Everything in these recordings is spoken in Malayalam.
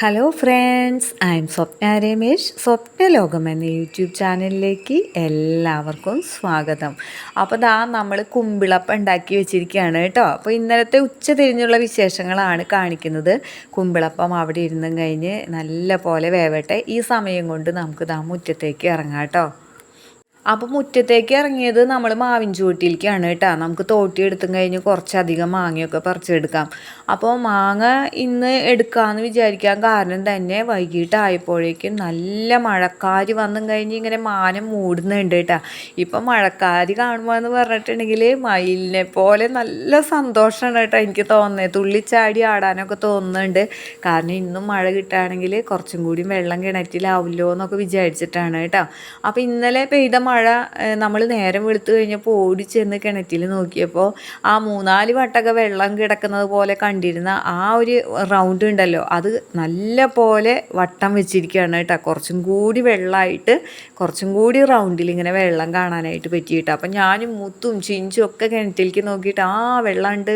ഹലോ ഫ്രണ്ട്സ്, ഐ എം സ്വപ്ന രമേശ്. സ്വപ്ന ലോകം എന്ന യൂട്യൂബ് ചാനലിലേക്ക് എല്ലാവർക്കും സ്വാഗതം. അപ്പോൾ നമ്മൾ കുമ്പിളപ്പം ഉണ്ടാക്കി വെച്ചിരിക്കുകയാണ് കേട്ടോ. അപ്പോൾ ഇന്നലത്തെ ഉച്ച തിരിഞ്ഞുള്ള വിശേഷങ്ങളാണ് കാണിക്കുന്നത്. കുമ്പിളപ്പം അവിടെ ഇരുന്നും കഴിഞ്ഞ് നല്ല പോലെ വേവട്ടെ. ഈ സമയം കൊണ്ട് നമുക്ക് മുറ്റത്തേക്ക് ഇറങ്ങാം കേട്ടോ. അപ്പോൾ മുറ്റത്തേക്ക് ഇറങ്ങിയത് നമ്മൾ മാവിൻ ചുവട്ടിലേക്കാണ് കേട്ടോ. നമുക്ക് തോട്ടി എടുത്തും കഴിഞ്ഞ് കുറച്ചധികം മാങ്ങയൊക്കെ പറിച്ചെടുക്കാം. അപ്പോൾ മാങ്ങ ഇന്ന് എടുക്കാമെന്ന് വിചാരിക്കാൻ കാരണം തന്നെ വൈകിട്ടായപ്പോഴേക്കും നല്ല മഴക്കാര് വന്നും കഴിഞ്ഞ് ഇങ്ങനെ മാനം മൂടുന്നുണ്ട് കേട്ടോ. ഇപ്പം മഴക്കാര് കാണുമ്പോൾ എന്ന് പറഞ്ഞിട്ടുണ്ടെങ്കിൽ മയിലിനെ പോലെ നല്ല സന്തോഷമാണ് കേട്ടോ എനിക്ക് തോന്നുന്നത്. തുള്ളിച്ചാടി ആടാനൊക്കെ തോന്നുന്നുണ്ട്. കാരണം ഇന്നും മഴ കിട്ടുകയാണെങ്കിൽ കുറച്ചും കൂടി വെള്ളം കിണറ്റിലാവില്ലോ എന്നൊക്കെ വിചാരിച്ചിട്ടാണ് കേട്ടോ. അപ്പോൾ ഇന്നലെ പെയ്ത മഴ നമ്മൾ നേരം വെളുത്ത് കഴിഞ്ഞപ്പോൾ ഓടിച്ചെന്ന് കിണറ്റിൽ നോക്കിയപ്പോൾ ആ 3-4 വട്ടമൊക്കെ വെള്ളം കിടക്കുന്നത് പോലെ കണ്ടിരുന്ന ആ ഒരു റൗണ്ട് ഉണ്ടല്ലോ, അത് നല്ല പോലെ വട്ടം വെച്ചിരിക്കുകയാണ് കേട്ടോ. കുറച്ചും കൂടി വെള്ളമായിട്ട് കുറച്ചും കൂടി റൗണ്ടിൽ ഇങ്ങനെ വെള്ളം കാണാനായിട്ട് പറ്റിയിട്ട്. അപ്പം ഞാനും മുത്തും ചിഞ്ചും ഒക്കെ കിണറ്റിലേക്ക് നോക്കിയിട്ട് വെള്ളമുണ്ട്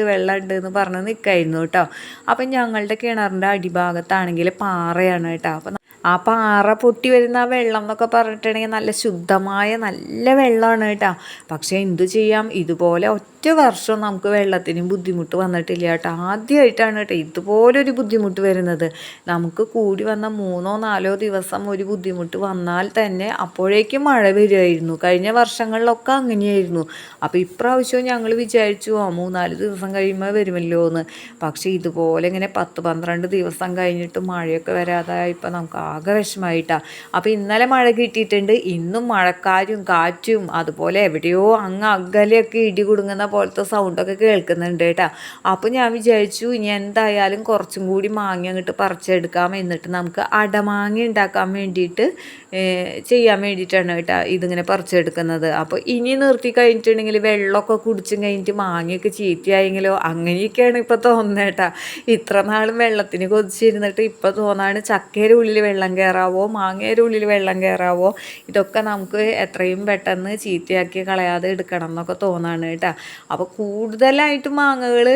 എന്ന് പറഞ്ഞ് നിൽക്കായിരുന്നു കേട്ടോ. അപ്പം ഞങ്ങളുടെ കിണറിൻ്റെ അടിഭാഗത്താണെങ്കിൽ പാറയാണ് കേട്ടോ. അപ്പം ആ പാറ പൊട്ടി വരുന്ന ആ വെള്ളം എന്നൊക്കെ പറഞ്ഞിട്ടുണ്ടെങ്കിൽ നല്ല ശുദ്ധമായ നല്ല വെള്ളമാണ് കേട്ടോ. പക്ഷേ എന്തു ചെയ്യാം, ഇതുപോലെ ഒറ്റ വർഷം നമുക്ക് വെള്ളത്തിന് ബുദ്ധിമുട്ട് വന്നിട്ടില്ല കേട്ടോ. ആദ്യമായിട്ടാണ് കേട്ടോ ഇതുപോലൊരു ബുദ്ധിമുട്ട് വരുന്നത്. നമുക്ക് കൂടി വന്ന 3-4 ദിവസം ഒരു ബുദ്ധിമുട്ട് വന്നാൽ തന്നെ അപ്പോഴേക്കും മഴ വരുമായിരുന്നു. കഴിഞ്ഞ വർഷങ്ങളിലൊക്കെ അങ്ങനെയായിരുന്നു. അപ്പോൾ ഇപ്രാവശ്യവും ഞങ്ങൾ വിചാരിച്ചു 3-4 ദിവസം കഴിയുമ്പോൾ വരുമല്ലോ എന്ന്. പക്ഷേ ഇതുപോലെ ഇങ്ങനെ 10-12 ദിവസം കഴിഞ്ഞിട്ട് മഴയൊക്കെ വരാതായപ്പോൾ നമുക്ക് ആകെ വിഷമമായിട്ടാണ്. അപ്പോൾ ഇന്നലെ മഴ കിട്ടിയിട്ടുണ്ട്. ഇന്നും മഴക്കാരും കാറ്റും അതുപോലെ എവിടെയോ അകലെയൊക്കെ ഇടി കുടുങ്ങുന്ന പോലത്തെ സൗണ്ടൊക്കെ കേൾക്കുന്നുണ്ട് കേട്ടോ. അപ്പോൾ ഞാൻ വിചാരിച്ചു ഇനി എന്തായാലും കുറച്ചും കൂടി മാങ്ങ അങ്ങോട്ട് പറിച്ചെടുക്കാം. എന്നിട്ട് നമുക്ക് അടമാങ്ങ ഉണ്ടാക്കാൻ വേണ്ടിയിട്ട് ചെയ്യാൻ വേണ്ടിയിട്ടാണ് കേട്ടോ ഇതിങ്ങനെ പറിച്ചെടുക്കുന്നത്. അപ്പോൾ ഇനി നിർത്തി കഴിഞ്ഞിട്ടുണ്ടെങ്കിൽ വെള്ളമൊക്കെ കുടിച്ചും കഴിഞ്ഞിട്ട് മാങ്ങയൊക്കെ ചീത്തയായെങ്കിലോ അങ്ങനെയൊക്കെയാണ് ഇപ്പോൾ തോന്നുന്നത് കേട്ടോ. ഇത്ര നാളും വെള്ളത്തിന് കൊതിച്ചിരുന്നിട്ട് ഇപ്പോൾ തോന്നാണ് ചക്കയുടെ ഉള്ളിൽ വെള്ളം കയറാവോ മാങ്ങയുടെ ഉള്ളിൽ വെള്ളം കയറാവോ, ഇതൊക്കെ നമുക്ക് എത്രയും പെട്ടെന്ന് ചീത്തയാക്കി കളയാതെ എടുക്കണം എന്നൊക്കെ തോന്നാണ് കേട്ടോ. അപ്പോൾ കൂടുതലായിട്ട് മാങ്ങകൾ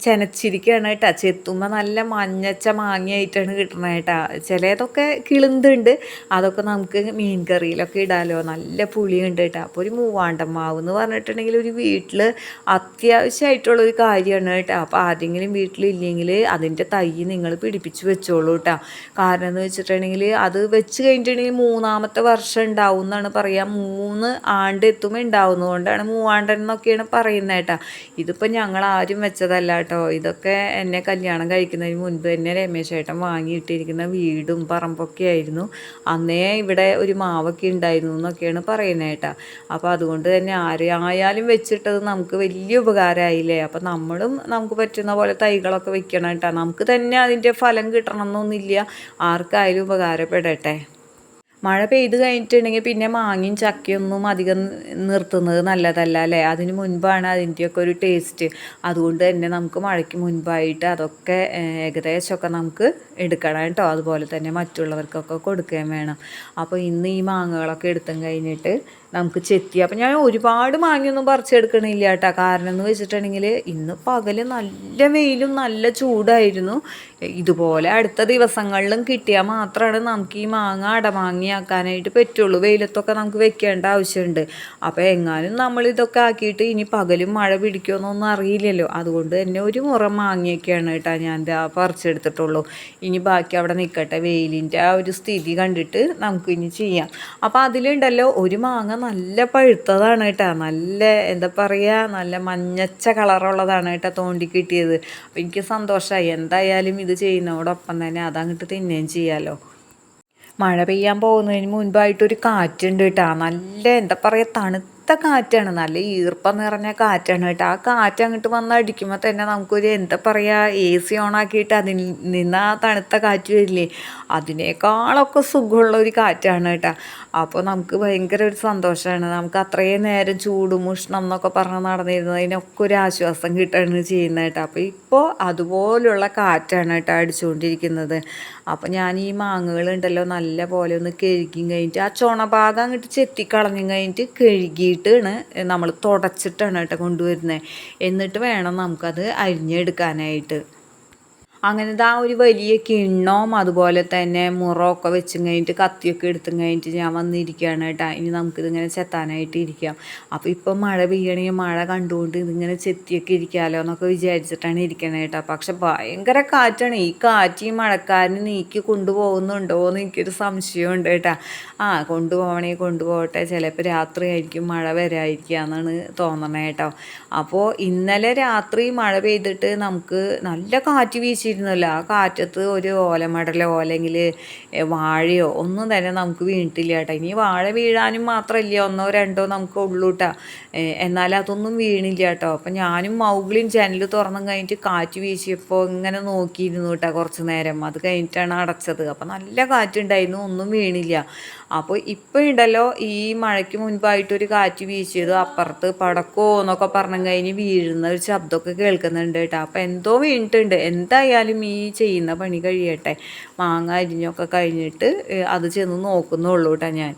ചെനച്ചിരിക്കുകയാണ് കേട്ടോ. ചെത്തുമ്പോൾ നല്ല മഞ്ഞച്ച മാങ്ങയായിട്ടാണ് കിട്ടണത് കേട്ടോ. ചിലതൊക്കെ കിളുന്തുണ്ട്, അതൊക്കെ നമുക്ക് മീൻ കറിയിലൊക്കെ ഇടാലോ. നല്ല പുളിയുണ്ട് കേട്ടോ. അപ്പോൾ ഒരു മൂവാണ്ടൻ മാവ് എന്ന് പറഞ്ഞിട്ടുണ്ടെങ്കിൽ ഒരു വീട്ടിൽ അത്യാവശ്യമായിട്ടുള്ളൊരു കാര്യമാണ് കേട്ടോ. അപ്പോൾ ആരെങ്കിലും വീട്ടിലില്ലെങ്കിൽ അതിൻ്റെ തൈ നിങ്ങൾ പിടിപ്പിച്ച് വെച്ചോളൂ കേട്ടോ. കാരണം എന്ന് വെച്ചിട്ടുണ്ടെങ്കിൽ അത് വെച്ച് കഴിഞ്ഞിട്ടുണ്ടെങ്കിൽ 3-ാമത്തെ വർഷം ഉണ്ടാവും എന്നാണ് പറയുക. 3 ആണ്ട് എത്തുമ്പോൾ ഉണ്ടാവുന്നതുകൊണ്ടാണ് മൂവാണ്ടൻ എന്നൊക്കെയാണ് പറയുന്നത് കേട്ടോ. ഇതിപ്പോൾ ഞങ്ങൾ ആരും വെച്ചതല്ല കേട്ടോ. ഇതൊക്കെ എന്നെ കല്യാണം കഴിക്കുന്നതിന് മുൻപ് എന്നെ രമേശേട്ടൻ വാങ്ങിയിട്ടിരിക്കുന്ന വീടും പറമ്പൊക്കെ ആയിരുന്നു. അന്നേ ഇവിടെ ഒരു മാവൊക്കെ ഉണ്ടായിരുന്നു എന്നൊക്കെയാണ് പറയുന്നത് കേട്ടോ. അപ്പോൾ അതുകൊണ്ട് തന്നെ ആരായാലും വെച്ചിട്ടത് നമുക്ക് വലിയ ഉപകാരമായില്ലേ. അപ്പോൾ നമ്മളും നമുക്ക് പറ്റുന്ന പോലെ തൈകളൊക്കെ വെക്കണം കേട്ടോ. നമുക്ക് തന്നെ അതിൻ്റെ ഫലം കിട്ടണം എന്നൊന്നുമില്ല, ആർക്കായാലും ഉപകാരപ്പെടട്ടെ. മഴ പെയ്ത് കഴിഞ്ഞിട്ടുണ്ടെങ്കിൽ പിന്നെ മാങ്ങയും ചക്കയൊന്നും അധികം നിർത്തുന്നത് നല്ലതല്ല അല്ലേ. അതിന് മുൻപാണ് അതിൻ്റെയൊക്കെ ഒരു ടേസ്റ്റ്. അതുകൊണ്ട് തന്നെ നമുക്ക് മഴയ്ക്ക് മുൻപായിട്ട് അതൊക്കെ ഏകദേശമൊക്കെ നമുക്ക് എടുക്കണം കേട്ടോ. അതുപോലെ തന്നെ മറ്റുള്ളവർക്കൊക്കെ കൊടുക്കുകയും വേണം. അപ്പോൾ ഇന്ന് ഈ മാങ്ങകളൊക്കെ എടുത്തും കഴിഞ്ഞിട്ട് നമുക്ക് ചെത്തി. അപ്പം ഞാൻ ഒരുപാട് മാങ്ങയൊന്നും പറിച്ചെടുക്കണില്ല കേട്ടോ. കാരണം എന്ന് വെച്ചിട്ടുണ്ടെങ്കിൽ ഇന്ന് പകൽ നല്ല വെയിലും നല്ല ചൂടായിരുന്നു. ഇതുപോലെ അടുത്ത ദിവസങ്ങളിലും കിട്ടിയാൽ മാത്രമാണ് നമുക്ക് ഈ മാങ്ങ അടമാങ്ങയാക്കാനായിട്ട് പറ്റുള്ളൂ. വെയിലത്തൊക്കെ നമുക്ക് വെക്കേണ്ട ആവശ്യമുണ്ട്. അപ്പോൾ എങ്ങാനും നമ്മളിതൊക്കെ ആക്കിയിട്ട് ഇനി പകലും മഴ പിടിക്കുമെന്നൊന്നും അറിയില്ലല്ലോ. അതുകൊണ്ട് തന്നെ ഒരു മുറം മാങ്ങയൊക്കെയാണ് കേട്ടോ ഞാൻ പറിച്ചെടുത്തിട്ടുള്ളൂ. ഇനി ബാക്കി അവിടെ നിൽക്കട്ടെ. വെയിലിൻ്റെ ആ ഒരു സ്ഥിതി കണ്ടിട്ട് നമുക്ക് ഇനി ചെയ്യാം. അപ്പോൾ അതിലുണ്ടല്ലോ ഒരു മാങ്ങ നല്ല പഴുത്തതാണ് കേട്ടോ. നല്ല എന്താ പറയുക, നല്ല മഞ്ഞച്ച കളറുള്ളതാണ് കേട്ടോ തോണ്ടി കിട്ടിയത്. അപ്പോൾ എനിക്ക് സന്തോഷമായി. എന്തായാലും ഇത് ചെയ്യുന്നതോടൊപ്പം തന്നെ അതങ്ങോട്ട് തിന്നുകയും ചെയ്യാമല്ലോ. മഴ പെയ്യാൻ പോകുന്നതിന് മുൻപായിട്ടൊരു കാറ്റുണ്ട് കേട്ടോ. നല്ല എന്താ പറയുക തണുത്ത കാറ്റാണ്, നല്ല ഈർപ്പം നിറഞ്ഞ കാറ്റാണ് കേട്ടോ. ആ കാറ്റ് അങ്ങോട്ട് വന്ന് അടിക്കുമ്പോൾ തന്നെ നമുക്കൊരു എന്താ പറയുക AC ഓണാക്കിയിട്ട് അതിൽ നിന്ന് ആ തണുത്ത കാറ്റ് വരില്ലേ, അതിനേക്കാളൊക്കെ സുഖമുള്ള ഒരു കാറ്റാണ് കേട്ടോ. അപ്പോൾ നമുക്ക് ഭയങ്കര ഒരു സന്തോഷമാണ്. നമുക്ക് അത്രയും നേരം ചൂടും ഉഷ്ണം എന്നൊക്കെ പറഞ്ഞ് നടന്നിരുന്നതിനൊക്കെ ഒരു ആശ്വാസം കിട്ടുകയാണ് ചെയ്യുന്നത് കേട്ടോ. അപ്പോൾ ഇപ്പോൾ അതുപോലുള്ള കാറ്റാണ് കേട്ടോ അടിച്ചുകൊണ്ടിരിക്കുന്നത്. അപ്പോൾ ഞാൻ ഈ മാങ്ങകളുണ്ടല്ലോ നല്ല പോലെ ഒന്ന് കഴുകി കഴിഞ്ഞിട്ട് ആ ചുണഭാഗം അങ്ങോട്ട് ചെത്തിക്കളഞ്ഞു കഴിഞ്ഞിട്ട് കഴുകിയിട്ടാണ് നമ്മൾ തുടച്ചിട്ടാണ് കേട്ടോ കൊണ്ടുവരുന്നത്. എന്നിട്ട് വേണം നമുക്കത് അരിഞ്ഞെടുക്കാനായിട്ട്. അങ്ങനത്തെ ആ ഒരു വലിയ കിണ്ണവും അതുപോലെ തന്നെ മുറമൊക്കെ വെച്ചും കഴിഞ്ഞിട്ട് കത്തിയൊക്കെ എടുത്തും കഴിഞ്ഞിട്ട് ഞാൻ വന്നിരിക്കുകയാണ് കേട്ടോ. ഇനി നമുക്കിതിങ്ങനെ ചെത്താനായിട്ട് ഇരിക്കാം. അപ്പോൾ ഇപ്പം മഴ പെയ്യണമെങ്കിൽ മഴ കണ്ടുകൊണ്ട് ഇതിങ്ങനെ ചെത്തിയൊക്കെ ഇരിക്കാമല്ലോ എന്നൊക്കെ വിചാരിച്ചിട്ടാണ് ഇരിക്കണത് കേട്ടോ. പക്ഷെ ഭയങ്കര കാറ്റാണ്. ഈ കാറ്റ് ഈ മഴക്കാരന് നീക്കി കൊണ്ടുപോകുന്നുണ്ടോ എന്ന് എനിക്കൊരു സംശയമുണ്ട് കേട്ടോ. കൊണ്ടുപോകട്ടെ, ചിലപ്പോൾ രാത്രി ആയിരിക്കും മഴ വരാതിരിക്കുക എന്നാണ് തോന്നണേ കേട്ടോ. അപ്പോൾ ഇന്നലെ രാത്രി മഴ പെയ്തിട്ട് നമുക്ക് നല്ല കാറ്റ് വീശിയിരുന്നല്ലോ. ആ കാറ്റത്ത് ഒരു ഓലമടലോ അല്ലെങ്കിൽ വാഴയോ ഒന്നും തന്നെ നമുക്ക് വീണിട്ടില്ല കേട്ടോ. ഇനി വാഴ വീഴാനും മാത്രമല്ല, ഒന്നോ രണ്ടോ നമുക്ക് ഉള്ളൂ കേട്ടോ. എന്നാൽ അതൊന്നും വീണില്ല കേട്ടോ. അപ്പം ഞാനും മൗഗ്ലിയും ജനൽ തുറന്നും കഴിഞ്ഞിട്ട് കാറ്റ് വീശിയപ്പോൾ ഇങ്ങനെ നോക്കിയിരുന്നു കേട്ടോ കുറച്ച് നേരം. അത് കഴിഞ്ഞിട്ടാണ് അടച്ചത്. അപ്പം നല്ല കാറ്റുണ്ടായിരുന്നു, ഒന്നും വീണില്ല. അപ്പോൾ ഇപ്പോൾ ഉണ്ടല്ലോ, ഈ മഴയ്ക്ക് മുൻപായിട്ടൊരു കാറ്റ് വീശിയത് അപ്പുറത്ത് പടക്കോ എന്നൊക്കെ പറഞ്ഞു കഴിഞ്ഞ് വീഴുന്ന ഒരു ശബ്ദമൊക്കെ കേൾക്കുന്നുണ്ട് കേട്ടോ. അപ്പോൾ എന്തോ വീണിട്ടുണ്ട്. എന്തായാലും ഈ ചെയ്യുന്ന പണി കഴിയട്ടെ. മാങ്ങ അരിഞ്ഞൊക്കെ കഴിഞ്ഞിട്ട് അത് ചെന്ന് നോക്കുന്നുള്ളൂ കേട്ടോ ഞാൻ.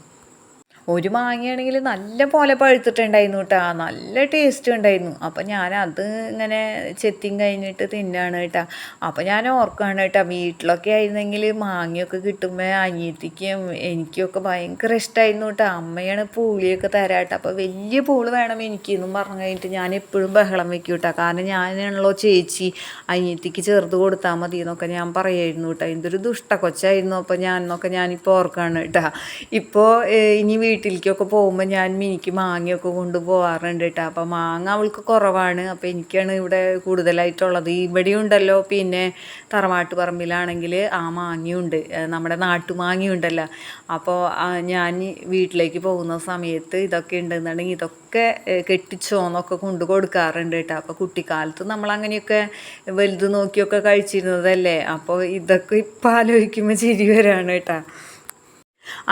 ഒരു മാങ്ങയാണെങ്കിൽ നല്ല പോലെ പഴുത്തിട്ടുണ്ടായിരുന്നു കേട്ടോ. നല്ല ടേസ്റ്റ് ഉണ്ടായിരുന്നു. അപ്പം ഞാനത് ഇങ്ങനെ ചെത്തിയും കഴിഞ്ഞിട്ട് തിന്നാണ് കേട്ടോ. അപ്പം ഞാൻ ഓർക്കുകയാണ് കേട്ടോ, വീട്ടിലൊക്കെ ആയിരുന്നെങ്കിൽ മാങ്ങയൊക്കെ കിട്ടുമ്പോൾ അനിയത്തിക്കും എനിക്കൊക്കെ ഭയങ്കര ഇഷ്ടമായിരുന്നു കേട്ടോ. അമ്മയാണ് പൂളിയൊക്കെ തരാട്ടോ. അപ്പോൾ വലിയ പൂള് വേണം എനിക്കെന്നും പറഞ്ഞു കഴിഞ്ഞിട്ട് ഞാൻ എപ്പോഴും ബഹളം വെക്കും കേട്ടോ. കാരണം ഞാനാണല്ലോ ചേച്ചി, അനിയത്തിക്ക് ചെറുത് കൊടുത്താൽ മതി എന്നൊക്കെ ഞാൻ പറയായിരുന്നു കേട്ടോ. എന്തൊരു ദുഷ്ട കൊച്ചായിരുന്നു അപ്പോൾ ഞാനിപ്പോൾ ഓർക്കുകയാണ് കേട്ടോ. ഇപ്പോൾ ഇനി വീട്ടിലേക്കൊക്കെ പോകുമ്പോൾ ഞാൻ മിനിക്ക് മാങ്ങയൊക്കെ കൊണ്ടുപോകാറുണ്ട് കേട്ടോ. അപ്പോൾ മാങ്ങ അവൾക്ക് കുറവാണ്. അപ്പോൾ എനിക്കാണ് ഇവിടെ കൂടുതലായിട്ടുള്ളത്. ഇവിടെയും ഉണ്ടല്ലോ, പിന്നെ തറവാട്ട് പറമ്പിലാണെങ്കിൽ ആ മാങ്ങയുണ്ട്, നമ്മുടെ നാട്ടുമാങ്ങയുണ്ടല്ലോ. അപ്പോൾ ഞാൻ വീട്ടിലേക്ക് പോകുന്ന സമയത്ത് ഇതൊക്കെ ഉണ്ടെന്നുണ്ടെങ്കിൽ ഇതൊക്കെ കെട്ടിച്ചോന്നൊക്കെ കൊണ്ട് കൊടുക്കാറുണ്ട് കേട്ടോ. അപ്പോൾ കുട്ടിക്കാലത്ത് നമ്മളങ്ങനെയൊക്കെ വലുത് നോക്കിയൊക്കെ കഴിച്ചിരുന്നതല്ലേ. അപ്പോൾ ഇതൊക്കെ ഇപ്പം ആലോചിക്കുമ്പോൾ ചിരി വരാണ് കേട്ടോ.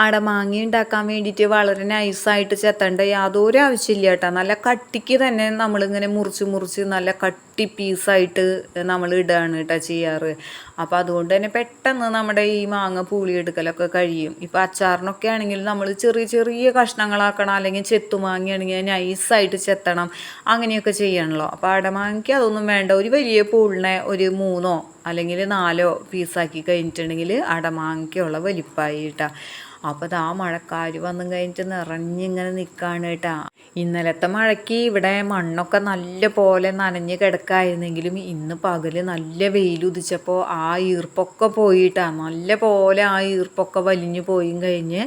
അടമാങ്ങ ഉണ്ടാക്കാൻ വേണ്ടിയിട്ട് വളരെ നൈസായിട്ട് ചെത്തേണ്ട യാതൊരു ആവശ്യമില്ല കേട്ടോ. നല്ല കട്ടിക്ക് തന്നെ നമ്മളിങ്ങനെ മുറിച്ച് നല്ല കട്ടി പീസായിട്ട് നമ്മൾ ഇടുകയാണ് കേട്ടോ ചെയ്യാറ്. അപ്പോൾ അതുകൊണ്ട് തന്നെ പെട്ടെന്ന് നമ്മുടെ ഈ മാങ്ങ പൂളിയെടുക്കലൊക്കെ കഴിയും. ഇപ്പോൾ അച്ചാറിനൊക്കെ ആണെങ്കിൽ നമ്മൾ ചെറിയ കഷ്ണങ്ങളാക്കണം, അല്ലെങ്കിൽ ചെത്തുമാങ്ങയാണെങ്കിൽ നൈസായിട്ട് ചെത്തണം, അങ്ങനെയൊക്കെ ചെയ്യണമല്ലോ. അപ്പോൾ അടമാങ്ങയ്ക്ക് അതൊന്നും വേണ്ട. ഒരു വലിയ പൂളിനെ ഒരു 3 അല്ലെങ്കിൽ 4 പീസാക്കി കഴിഞ്ഞിട്ടുണ്ടെങ്കിൽ അടമാങ്ങയ്ക്കുള്ള വലിപ്പമായി കേട്ടോ. അപ്പോൾ ആ മഴക്കാർ വന്നും കഴിഞ്ഞിട്ട് നിറഞ്ഞിങ്ങനെ നിൽക്കുകയാണ് കേട്ടോ. ഇന്നലത്തെ മഴയ്ക്ക് ഇവിടെ മണ്ണൊക്കെ നല്ല പോലെ നനഞ്ഞ് കിടക്കായിരുന്നെങ്കിലും ഇന്ന് പകൽ നല്ല വെയിലുദിച്ചപ്പോൾ ആ ഈർപ്പൊക്കെ പോയിട്ടാ. നല്ല പോലെ ആ ഈർപ്പൊക്കെ വലിഞ്ഞു പോയും കഴിഞ്ഞ്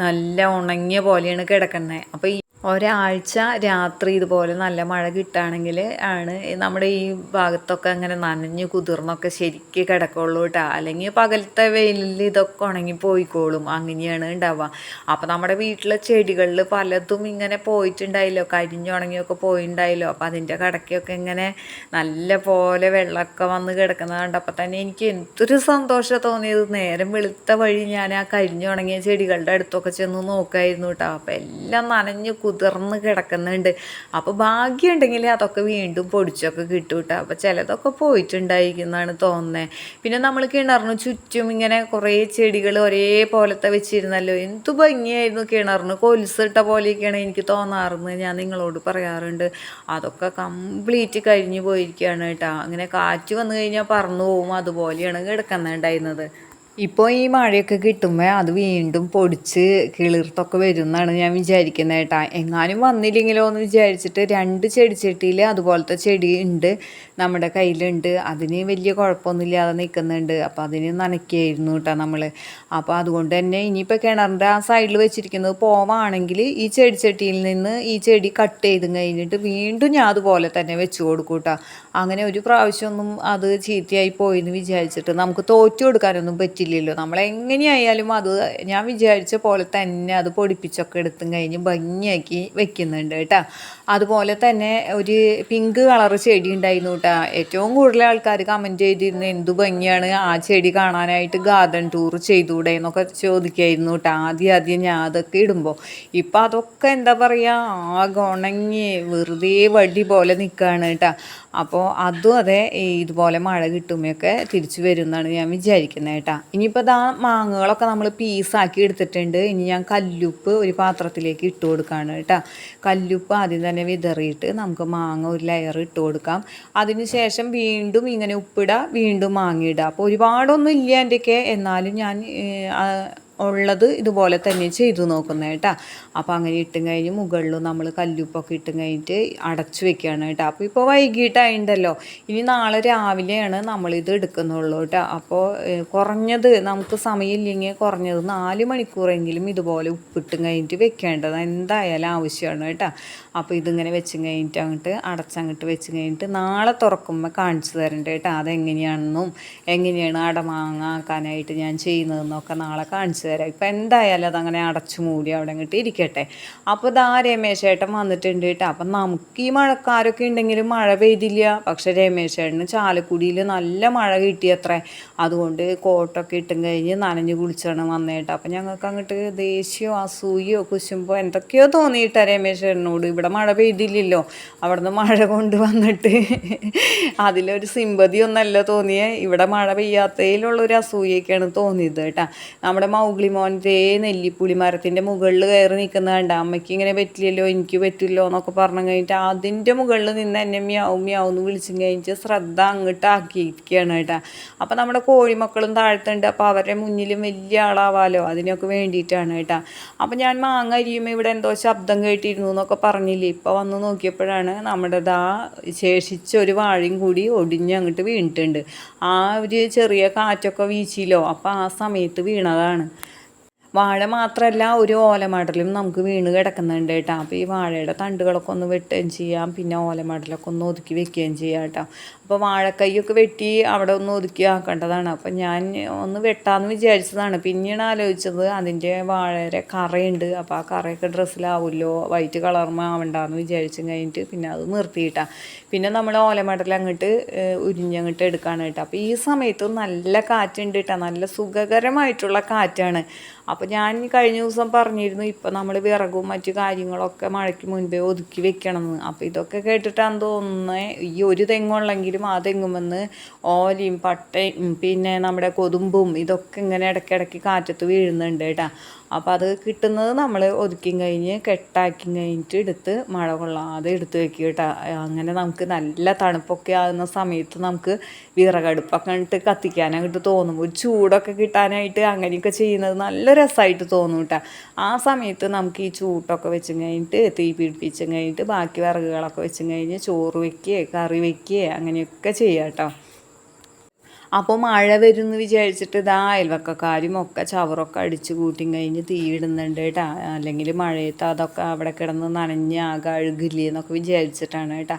നല്ല ഉണങ്ങിയ പോലെയാണ് കിടക്കുന്നത്. അപ്പോൾ ഒരാഴ്ച രാത്രി ഇതുപോലെ നല്ല മഴ കിട്ടുകയാണെങ്കിൽ ആണ് നമ്മുടെ ഈ ഭാഗത്തൊക്കെ അങ്ങനെ നനഞ്ഞ് കുതിർന്നൊക്കെ ശരിക്ക് കിടക്കുള്ളൂ കേട്ടോ. അല്ലെങ്കിൽ പകലത്തെ വെയിലിൽ ഇതൊക്കെ ഉണങ്ങി പോയിക്കോളും, അങ്ങനെയാണ് ഉണ്ടാവുക. അപ്പോൾ നമ്മുടെ വീട്ടിലെ ചെടികളിൽ പലതും ഇങ്ങനെ പോയിട്ടുണ്ടായില്ലോ, കരിഞ്ഞുണങ്ങിയൊക്കെ പോയിട്ടുണ്ടായില്ലോ. അപ്പോൾ അതിൻ്റെ കടക്കൊക്കെ ഇങ്ങനെ നല്ല പോലെ വെള്ളമൊക്കെ വന്ന് കിടക്കുന്നത് കണ്ടപ്പോൾ തന്നെ എനിക്ക് എന്തൊരു സന്തോഷം തോന്നിയത്. നേരം വെളുത്ത വഴി ഞാൻ ആ കരിഞ്ഞുണങ്ങിയ ചെടികളുടെ അടുത്തൊക്കെ ചെന്ന് നോക്കായിരുന്നു കേട്ടോ. അപ്പോൾ എല്ലാം നനഞ്ഞ് കുതിർന്ന് കിടക്കുന്നുണ്ട്. അപ്പോൾ ഭാഗ്യമുണ്ടെങ്കിൽ അതൊക്കെ വീണ്ടും പൊടിച്ചൊക്കെ കിട്ടും കേട്ടോ. അപ്പോൾ ചിലതൊക്കെ പോയിട്ടുണ്ടായിരിക്കുന്നതാണ് തോന്നുന്നത്. പിന്നെ നമ്മൾ കിണറിന് ചുറ്റും ഇങ്ങനെ കുറേ ചെടികൾ ഒരേപോലത്തെ വെച്ചിരുന്നല്ലോ. എന്ത് ഭംഗിയായിരുന്നു കിണറിന്. കൊലുസിട്ട പോലെയൊക്കെയാണ് എനിക്ക് തോന്നാറുന്നത്. ഞാൻ നിങ്ങളോട് പറയാറുണ്ട്. അതൊക്കെ കംപ്ലീറ്റ് കഴിഞ്ഞു പോയിരിക്കുകയാണ് കേട്ടോ. അങ്ങനെ കാറ്റ് വന്നു കഴിഞ്ഞാൽ പറന്നു പോകും, അതുപോലെയാണ് കിടക്കുന്നുണ്ടായിരുന്നത്. ഇപ്പോൾ ഈ മഴയൊക്കെ കിട്ടുമ്പോൾ അത് വീണ്ടും പൊടിച്ച് കിളിർത്തൊക്കെ വരും എന്നാണ് ഞാൻ വിചാരിക്കുന്നത് കേട്ടോ. എങ്ങാനും വന്നില്ലെങ്കിലോ എന്ന് വിചാരിച്ചിട്ട് 2 ചെടിച്ചട്ടിയിൽ അതുപോലത്തെ ചെടി ഉണ്ട്, നമ്മുടെ കയ്യിലുണ്ട്. അതിന് വലിയ കുഴപ്പമൊന്നുമില്ലാതെ നിൽക്കുന്നുണ്ട്. അപ്പോൾ അതിന് നനയ്ക്കായിരുന്നു കേട്ടോ നമ്മൾ. അപ്പോൾ അതുകൊണ്ട് തന്നെ ഇനിയിപ്പോൾ കിണറിൻ്റെ ആ സൈഡിൽ വെച്ചിരിക്കുന്നത് പോവാണെങ്കിൽ ഈ ചെടിച്ചട്ടിയിൽ നിന്ന് ഈ ചെടി കട്ട് ചെയ്ത് കഴിഞ്ഞിട്ട് വീണ്ടും ഞാൻ അതുപോലെ തന്നെ വെച്ച് കൊടുക്കും കേട്ടോ. അങ്ങനെ ഒരു പ്രാവശ്യമൊന്നും അത് ചീത്തയായി പോയെന്ന് വിചാരിച്ചിട്ട് നമുക്ക് തോറ്റു കൊടുക്കാനൊന്നും പറ്റില്ലല്ലോ. നമ്മളെങ്ങനെയായാലും അത് ഞാൻ വിചാരിച്ച പോലെ തന്നെ അത് പൊടിപ്പിച്ചൊക്കെ എടുത്തും കഴിഞ്ഞ് ഭംഗിയാക്കി വെക്കുന്നുണ്ട് കേട്ടോ. അതുപോലെ തന്നെ ഒരു പിങ്ക് കളർ ചെടി ഉണ്ടായിരുന്നു കേട്ടോ. ഏറ്റവും കൂടുതൽ ആൾക്കാർ കമൻറ്റ് ചെയ്തിരുന്നു എന്തു ഭംഗിയാണ് ആ ചെടി കാണാനായിട്ട്, ഗാർഡൻ ടൂർ ചെയ്തുകൂടെ എന്നൊക്കെ ചോദിക്കായിരുന്നു കേട്ടോ. ആദ്യം ഞാൻ അതൊക്കെ ഇടുമ്പോൾ. ഇപ്പം അതൊക്കെ എന്താ പറയുക, ആകെ ഉണങ്ങി വെറുതെ വടി പോലെ നിൽക്കുകയാണ് കേട്ടോ. അപ്പോൾ അതും അതെ ഇതുപോലെ മഴ കിട്ടുമ്പോഴൊക്കെ തിരിച്ചു വരും എന്നാണ് ഞാൻ വിചാരിക്കുന്നത് കേട്ടോ. ഇനിയിപ്പോൾ ഇതാ മാങ്ങകളൊക്കെ നമ്മൾ പീസാക്കി എടുത്തിട്ടുണ്ട്. ഇനി ഞാൻ കല്ലുപ്പ് ഒരു പാത്രത്തിലേക്ക് ഇട്ട് കൊടുക്കുകയാണ് കേട്ടോ. കല്ലുപ്പ് ആദ്യം തന്നെ വിതറിയിട്ട് നമുക്ക് മാങ്ങ ഒരു ലെയർ ഇട്ട് കൊടുക്കാം. അതിന് ശേഷം വീണ്ടും ഇങ്ങനെ ഉപ്പിടുക, വീണ്ടും മാങ്ങ ഇടുക. അപ്പോൾ ഒരുപാടൊന്നും ഇല്ല എൻ്റെയൊക്കെ, എന്നാലും ഞാൻ ഉള്ളത് ഇതുപോലെ തന്നെ ചെയ്തു നോക്കുന്നത് കേട്ടോ. അപ്പോൾ അങ്ങനെ ഇട്ടും കഴിഞ്ഞ് മുകളിൽ നമ്മൾ കല്ലുപ്പൊക്കെ ഇട്ടും കഴിഞ്ഞിട്ട് അടച്ചു വെക്കുകയാണ് കേട്ടോ. അപ്പോൾ ഇപ്പോൾ വൈകിട്ടായിട്ടുണ്ടല്ലോ, ഇനി നാളെ രാവിലെയാണ് നമ്മളിത് എടുക്കുന്നുള്ളൂ കേട്ടോ. അപ്പോൾ കുറഞ്ഞത് നമുക്ക് സമയമില്ലെങ്കിൽ കുറഞ്ഞത് 4 മണിക്കൂറെങ്കിലും ഇതുപോലെ ഉപ്പിട്ടും കഴിഞ്ഞിട്ട് വെക്കേണ്ടത് എന്തായാലും ആവശ്യമാണ് കേട്ടോ. അപ്പോൾ ഇതിങ്ങനെ വെച്ച് കഴിഞ്ഞിട്ട് അങ്ങോട്ട് അടച്ചങ്ങോട്ട് വെച്ച് കഴിഞ്ഞിട്ട് നാളെ തുറക്കുമ്പോൾ കാണിച്ചു തരണ്ട കേട്ടോ. അതെങ്ങനെയാണെന്നും എങ്ങനെയാണ് അടമാങ്ങ ആക്കാനായിട്ട് ഞാൻ ചെയ്യുന്നതെന്നൊക്കെ നാളെ കാണിച്ചു തരാം. ഇപ്പം എന്തായാലും അതങ്ങനെ അടച്ചു മൂടി അവിടെ അങ്ങോട്ട് ഇരിക്കട്ടെ. അപ്പോൾ ഇതാ രമേശേട്ടൻ വന്നിട്ടുണ്ട് കേട്ടോ. അപ്പം നമുക്ക് ഈ മഴക്കാരൊക്കെ ഉണ്ടെങ്കിലും മഴ പെയ്തില്ല. പക്ഷെ രമേശേട്ടന് ചാലക്കുടിയിൽ നല്ല മഴ കിട്ടിയത്രേ. അതുകൊണ്ട് കോട്ടൊക്കെ ഇട്ടും കഴിഞ്ഞ് നനഞ്ഞ് കുളിച്ചാണ് വന്നേട്ടോ. അപ്പം ഞങ്ങൾക്ക് അങ്ങോട്ട് ദേഷ്യമോ അസൂയോ കുശുമ്പോ എന്തൊക്കെയോ തോന്നിയിട്ടാ രമേശേട്ടനോട്. ഇവിടെ മഴ പെയ്തില്ലല്ലോ, അവിടുന്ന് മഴ കൊണ്ട് വന്നിട്ട് അതിലൊരു സിമ്പതിയൊന്നല്ല തോന്നിയേ, ഇവിടെ മഴ പെയ്യാത്തതിലുള്ളൊരു അസൂയൊക്കെയാണ് തോന്നിയത് കേട്ടോ. നമ്മുടെ മൗഗ്ലി മോൻ്റെ നെല്ലിപ്പുളി മരത്തിൻ്റെ മുകളിൽ കയറി നിൽക്കുന്ന കണ്ട, അമ്മയ്ക്ക് ഇങ്ങനെ പറ്റില്ലല്ലോ എനിക്ക് പറ്റില്ലോ എന്നൊക്കെ പറഞ്ഞു കഴിഞ്ഞിട്ട് അതിൻ്റെ മുകളിൽ നിന്ന് എന്നെ മ്യാവും മ്യാവെന്ന് വിളിച്ചും കഴിഞ്ഞിട്ട് ശ്രദ്ധ അങ്ങോട്ട് ആക്കിയിരിക്കുകയാണ് കേട്ടോ. അപ്പോൾ നമ്മുടെ കോഴിമക്കളും താഴത്തുണ്ട്. അപ്പോൾ അവരുടെ മുന്നിലും വലിയ ആളാവാലോ, അതിനൊക്കെ വേണ്ടിയിട്ടാണ് കേട്ടോ. അപ്പോൾ ഞാൻ മാങ്ങ അരിയുമ്പോൾ ഇവിടെ എന്തോ ശബ്ദം കേട്ടിരുന്നു എന്നൊക്കെ പറഞ്ഞില്ലേ. ഇപ്പോൾ വന്ന് നോക്കിയപ്പോഴാണ് നമ്മുടെ ശേഷിച്ച ഒരു വാഴയും കൂടി ഒടിഞ്ഞ് അങ്ങോട്ട് വീണിട്ടുണ്ട്. ആ ഒരു ചെറിയ കാറ്റൊക്കെ വീശിയില്ലോ, അപ്പോൾ ആ സമയത്ത് വീണതാണ്. വാഴ മാത്രമല്ല ഒരു ഓലമടലും നമുക്ക് വീണ് കിടക്കുന്നുണ്ട് കേട്ടോ. അപ്പോൾ ഈ വാഴയുടെ തണ്ടുകളൊക്കെ ഒന്ന് വെട്ടുകയും ചെയ്യാം, പിന്നെ ഓലമടലൊക്കെ ഒന്ന് ഒതുക്കി വെക്കുകയും ചെയ്യാം കേട്ടോ. അപ്പോൾ വാഴക്കൈയൊക്കെ വെട്ടി അവിടെ ഒന്ന് ഒതുക്കി ആക്കേണ്ടതാണ്. അപ്പം ഞാൻ ഒന്ന് വെട്ടാമെന്ന് വിചാരിച്ചതാണ്. പിന്നെയാണ് ആലോചിച്ചത് അതിൻ്റെ വാഴയുടെ കറയുണ്ട്. അപ്പോൾ ആ കറയൊക്കെ ഡ്രസ്സിലാവുമല്ലോ, വൈറ്റ് കളർമ ആവണ്ടെന്ന് വിചാരിച്ചും കഴിഞ്ഞിട്ട് പിന്നെ അത് നിർത്തിയിട്ടാണ്. പിന്നെ നമ്മൾ ഓലമടൽ അങ്ങോട്ട് ഉരിഞ്ഞങ്ങോട്ട് എടുക്കുകയാണ് കേട്ടോ. അപ്പോൾ ഈ സമയത്ത് നല്ല കാറ്റുണ്ട് കേട്ടോ, നല്ല സുഖകരമായിട്ടുള്ള കാറ്റാണ്. അപ്പോൾ ഞാൻ കഴിഞ്ഞ ദിവസം പറഞ്ഞിരുന്നു ഇപ്പം നമ്മൾ വിറകും മറ്റു കാര്യങ്ങളൊക്കെ മഴയ്ക്ക് മുൻപേ ഒതുക്കി വെക്കണമെന്ന്. അപ്പോൾ ഇതൊക്കെ കേട്ടിട്ടാണ് തോന്നുന്നത് ഈ ഒരു തെങ്ങുള്ളെങ്കിലും ആ തെങ്ങുമെന്ന് ഓലയും പട്ടയും പിന്നെ നമ്മുടെ കൊതുമ്പും ഇതൊക്കെ ഇങ്ങനെ ഇടയ്ക്കിടയ്ക്ക് കാറ്റത്ത് വീഴുന്നുണ്ട് കേട്ടോ. അപ്പോൾ അത് കിട്ടുന്നത് നമ്മൾ ഒതുക്കി കഴിഞ്ഞ് കെട്ടാക്കി കഴിഞ്ഞിട്ട് എടുത്ത് മഴ കൊള്ളാതെ എടുത്ത് വെക്കുക കേട്ടോ. അങ്ങനെ നമുക്ക് നല്ല തണുപ്പൊക്കെ ആകുന്ന സമയത്ത് നമുക്ക് വിറകടുപ്പൊക്കെ ഇട്ട് കത്തിക്കാനായിട്ട് തോന്നും. ഒരു ചൂടൊക്കെ കിട്ടാനായിട്ട് അങ്ങനെയൊക്കെ ചെയ്യുന്നത് നല്ല രസമായിട്ട് തോന്നും കേട്ടോ. ആ സമയത്ത് നമുക്ക് ഈ ചൂട്ടൊക്കെ വെച്ചും കഴിഞ്ഞിട്ട് തീ പിടിപ്പിച്ചും കഴിഞ്ഞിട്ട് ബാക്കി വിറകുകളൊക്കെ വെച്ചും കഴിഞ്ഞ് ചോറ് വയ്ക്കുക, കറി വയ്ക്കുക, അങ്ങനെയൊക്കെ ചെയ്യാം കേട്ടോ. അപ്പോൾ മഴ വരുമെന്ന് വിചാരിച്ചിട്ട് ഇതാ അയൽവക്കക്കാരും ഒക്കെ ചവറൊക്കെ അടിച്ച് കൂട്ടിയും കഴിഞ്ഞ് തീയിടുന്നുണ്ട് കേട്ടോ. അല്ലെങ്കിൽ മഴയത്ത് അതൊക്കെ അവിടെ കിടന്ന് നനഞ്ഞ് ആകെ അഴുകില്ലേ എന്നൊക്കെ വിചാരിച്ചിട്ടാണ് കേട്ടോ.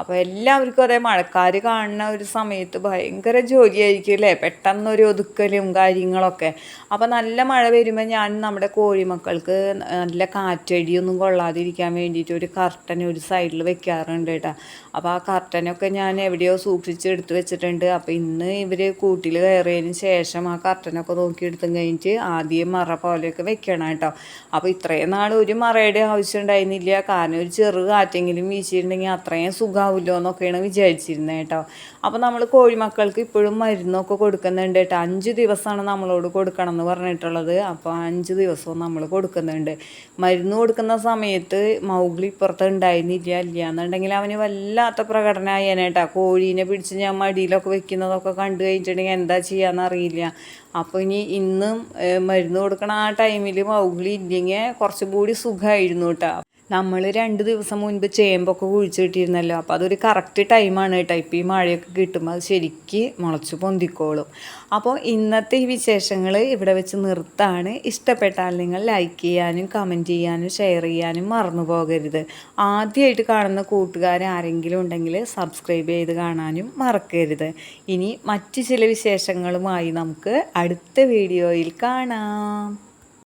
അപ്പോൾ എല്ലാവർക്കും അതേ മഴക്കാർ കാണുന്ന ഒരു സമയത്ത് ഭയങ്കര ജോലിയായിരിക്കും അല്ലേ, പെട്ടെന്നൊരു ഒതുക്കലും കാര്യങ്ങളൊക്കെ. അപ്പോൾ നല്ല മഴ വരുമ്പോൾ ഞാൻ നമ്മുടെ കോഴിമക്കൾക്ക് നല്ല കാറ്റടിയൊന്നും കൊള്ളാതിരിക്കാൻ വേണ്ടിയിട്ട് ഒരു കർട്ടൻ ഒരു സൈഡിൽ വെക്കാറുണ്ട് കേട്ടോ. അപ്പോൾ ആ കർട്ടനൊക്കെ ഞാൻ എവിടെയോ സൂക്ഷിച്ചെടുത്ത് വെച്ചിട്ടുണ്ട്. അപ്പോൾ ഇന്ന് ഇവർ കൂട്ടിൽ കയറിയതിന് ശേഷം ആ കർട്ടനൊക്കെ നോക്കിയെടുത്തും കഴിഞ്ഞിട്ട് ആദ്യം മറ പോലെയൊക്കെ വെക്കണം കേട്ടോ. അപ്പോൾ ഇത്രയും നാൾ ഒരു മറയുടെ ആവശ്യം ഉണ്ടായിരുന്നില്ല, കാരണം ഒരു ചെറു കാറ്റെങ്കിലും വീശിയിട്ടുണ്ടെങ്കിൽ അത്രയും സുഖമാവുമല്ലോ എന്നൊക്കെയാണ് വിചാരിച്ചിരുന്നത് കേട്ടോ. അപ്പോൾ നമ്മൾ കോഴിമക്കൾക്ക് ഇപ്പോഴും മരുന്നൊക്കെ കൊടുക്കുന്നുണ്ട് കേട്ടോ. 5 ദിവസമാണ് നമ്മളോട് കൊടുക്കണം എന്ന് പറഞ്ഞിട്ടുള്ളത്. അപ്പോൾ 5 ദിവസവും നമ്മൾ കൊടുക്കുന്നുണ്ട്. മരുന്ന് കൊടുക്കുന്ന സമയത്ത് മൗഗ്ലി ഇപ്പുറത്ത് ഉണ്ടായിരുന്നില്ല, എന്നുണ്ടെങ്കിൽ അവന് വല്ലാത്ത പ്രകടനമായേനെ കേട്ടോ. കോഴീനെ പിടിച്ച് ഞാൻ മടിയിലൊക്കെ വെക്കുന്നതൊക്കെ കണ്ടു കഴിഞ്ഞിട്ടുണ്ടെങ്കിൽ എന്താ ചെയ്യാന്നറിയില്ല. അപ്പോൾ ഇന്നും മരുന്ന് കൊടുക്കണ ആ ടൈമിൽ മൗഗ്ലി ഇല്ലെങ്കിൽ കുറച്ചും കൂടി സുഖമായിരുന്നു കേട്ടോ. നമ്മൾ 2 ദിവസം മുൻപ് ചേമ്പൊക്കെ കുഴിച്ചിട്ടിരുന്നല്ലോ. അപ്പോൾ അതൊരു കറക്റ്റ് ടൈമാണ് കേട്ടോ. ഇപ്പോൾ ഈ മഴയൊക്കെ കിട്ടുമ്പോൾ അത് ശരിക്ക് മുളച്ച് പൊന്തിക്കോളും. അപ്പോൾ ഇന്നത്തെ ഈ വിശേഷങ്ങൾ ഇവിടെ വെച്ച് നിർത്താണ്. ഇഷ്ടപ്പെട്ടാൽ നിങ്ങൾ ലൈക്ക് ചെയ്യാനും കമൻറ്റ് ചെയ്യാനും ഷെയർ ചെയ്യാനും മറന്നു പോകരുത്. ആദ്യമായിട്ട് കാണുന്ന കൂട്ടുകാർ ആരെങ്കിലും ഉണ്ടെങ്കിൽ സബ്സ്ക്രൈബ് ചെയ്ത് കാണാനും മറക്കരുത്. ഇനി മറ്റ് ചില വിശേഷങ്ങളുമായി നമുക്ക് അടുത്ത വീഡിയോയിൽ കാണാം.